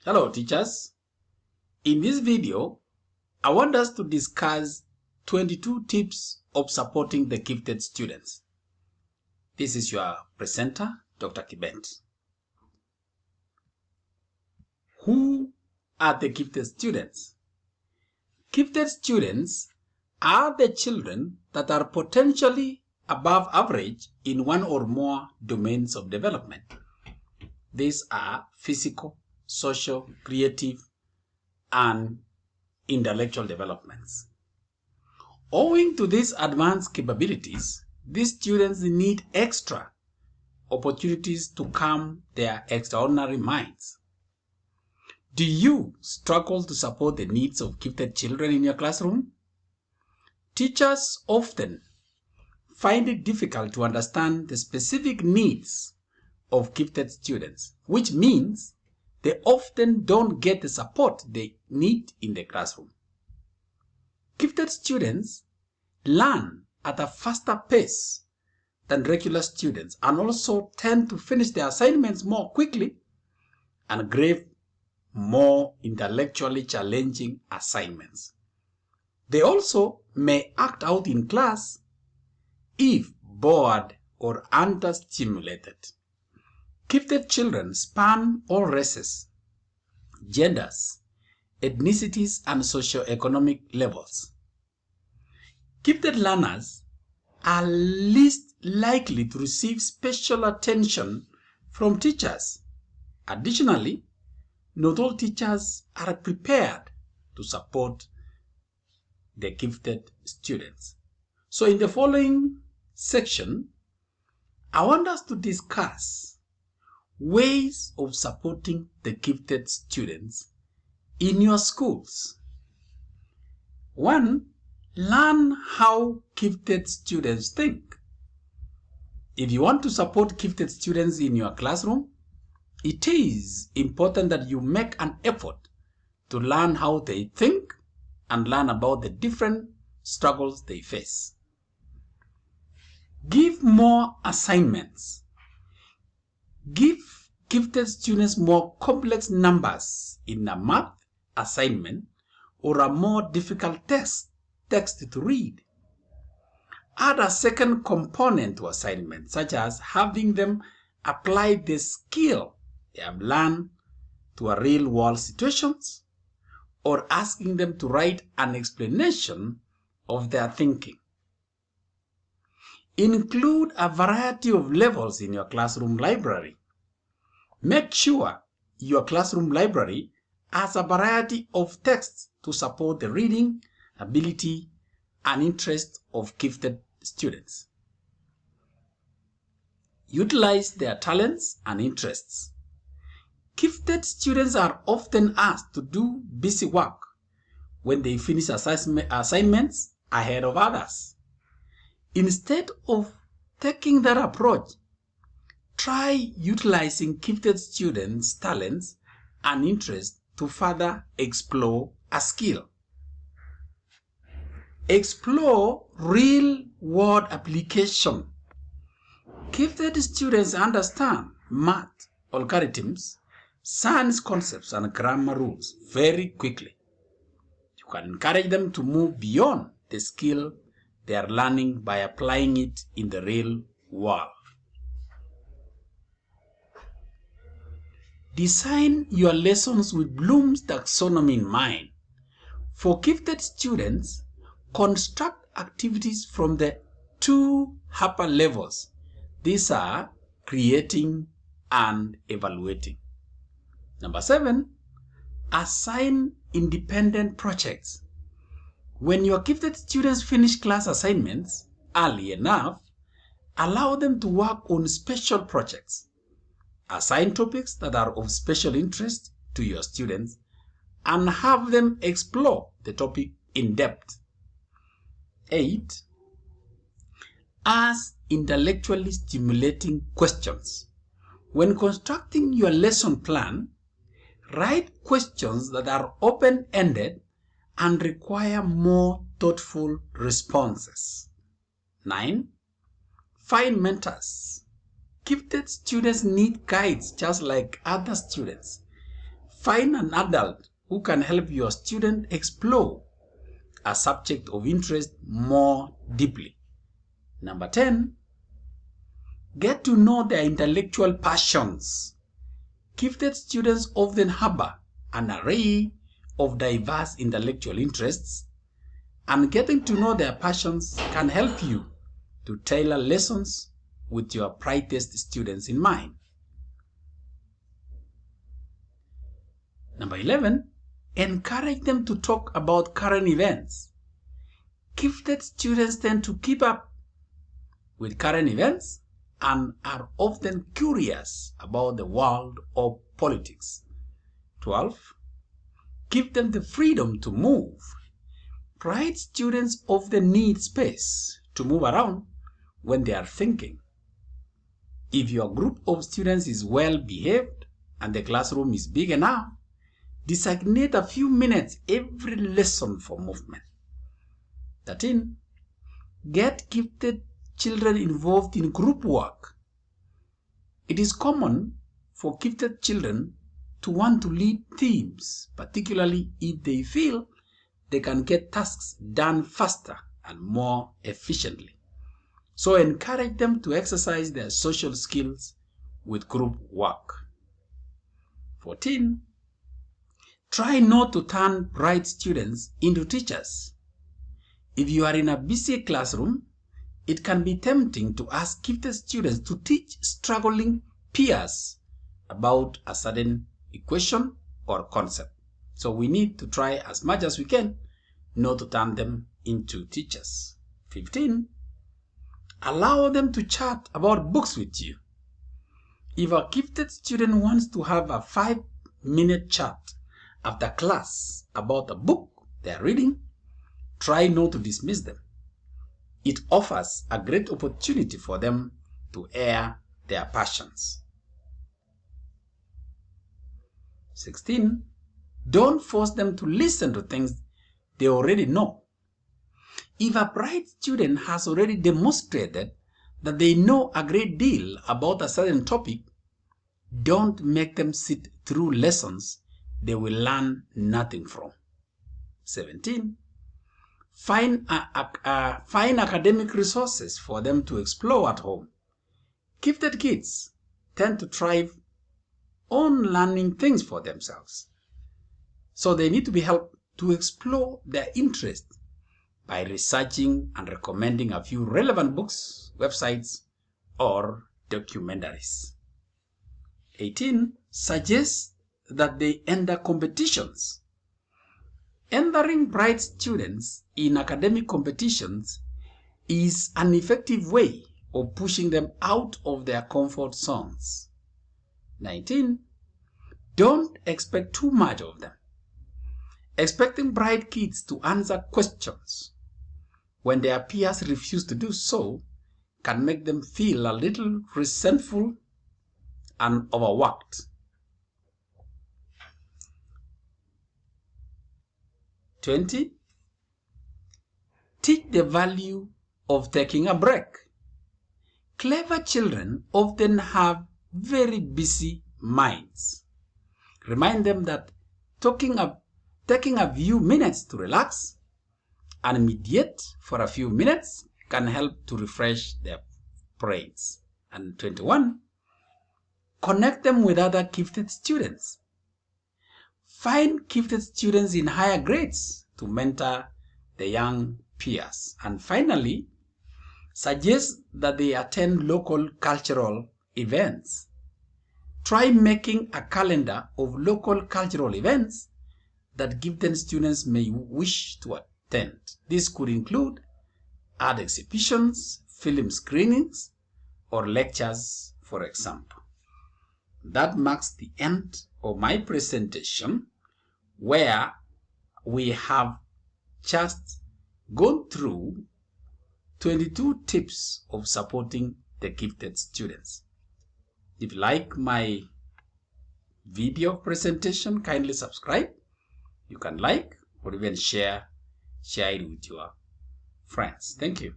Hello teachers. In this video, I want us to discuss 22 tips of supporting the gifted students. This is your presenter, Dr. Kibet. Who are the gifted students? Gifted students are the children that are potentially above average in one or more domains of development. These are physical, social, creative, and intellectual developments. Owing to these advanced capabilities, these students need extra opportunities to calm their extraordinary minds. Do you struggle to support the needs of gifted children in your classroom? Teachers often find it difficult to understand the specific needs of gifted students, which means they often don't get the support they need in the classroom. Gifted students learn at a faster pace than regular students and also tend to finish their assignments more quickly and grade more intellectually challenging assignments. They also may act out in class if bored or understimulated. Gifted children span all races, genders, ethnicities, and socioeconomic levels. Gifted learners are least likely to receive special attention from teachers. Additionally, not all teachers are prepared to support the gifted students. So in the following section, I want us to discuss ways of supporting the gifted students in your schools. 1. Learn how gifted students think. If you want to support gifted students in your classroom, it is important that you make an effort to learn how they think and learn about the different struggles they face. Give more assignments. Give gifted students more complex numbers in a math assignment or a more difficult text to read. Add a second component to assignment, such as having them apply the skill they have learned to a real-world situations or asking them to write an explanation of their thinking. Include a variety of levels in your classroom library. Make sure your classroom library has a variety of texts to support the reading, ability, and interest of gifted students. Utilize their talents and interests. Gifted students are often asked to do busy work when they finish assignments ahead of others. Instead of taking that approach, try utilizing gifted students' talents and interests to further explore a skill. Explore real-world application. Gifted students understand math, algorithms, science concepts, and grammar rules very quickly. You can encourage them to move beyond the skill they are learning by applying it in the real world. Design your lessons with Bloom's taxonomy in mind. For gifted students, construct activities from the 2 upper levels. These are creating and evaluating. Number 7, assign independent projects. When your gifted students finish class assignments early enough, allow them to work on special projects. Assign topics that are of special interest to your students and have them explore the topic in depth. 8. Ask intellectually stimulating questions. When constructing your lesson plan, write questions that are open-ended and require more thoughtful responses. 9. Find mentors. Gifted students need guides just like other students. Find an adult who can help your student explore a subject of interest more deeply. Number 10, get to know their intellectual passions. Gifted students often harbor an array of diverse intellectual interests, and getting to know their passions can help you to tailor lessons with your brightest students in mind. Number 11, encourage them to talk about current events. Gifted students tend to keep up with current events and are often curious about the world of politics. 12, give them the freedom to move. Bright students often need space to move around when they are thinking. If your group of students is well behaved and the classroom is big enough, designate a few minutes every lesson for movement. 13, get gifted children involved in group work. It is common for gifted children to want to lead teams, particularly if they feel they can get tasks done faster and more efficiently. So encourage them to exercise their social skills with group work. 14, try not to turn bright students into teachers. If you are in a busy classroom, it can be tempting to ask gifted students to teach struggling peers about a certain equation or concept. So we need to try as much as we can not to turn them into teachers. 15, allow them to chat about books with you. If a gifted student wants to have a 5-minute chat after class about a book they are reading, try not to dismiss them. It offers a great opportunity for them to air their passions. 16, don't force them to listen to things they already know. If a bright student has already demonstrated that they know a great deal about a certain topic, don't make them sit through lessons they will learn nothing from. 17, find academic resources for them to explore at home. Gifted kids tend to thrive on learning things for themselves. So they need to be helped to explore their interest by researching and recommending a few relevant books, websites, or documentaries. 18, suggest that they enter competitions. Entering bright students in academic competitions is an effective way of pushing them out of their comfort zones. 19, don't expect too much of them. Expecting bright kids to answer questions when their peers refuse to do so can make them feel a little resentful and overworked. 20, teach the value of taking a break. Clever children often have very busy minds. Remind them that taking a few minutes to relax and meditate for a few minutes can help to refresh their brains. And 21, connect them with other gifted students. Find gifted students in higher grades to mentor the young peers. And finally, suggest that they attend local cultural events. Try making a calendar of local cultural events that gifted students may wish to attend. This could include art exhibitions, film screenings, or lectures, for example. That marks the end of my presentation, where we have just gone through 22 tips of supporting the gifted students. If you like my video presentation, kindly subscribe. You can like or even share it with your friends. Thank you.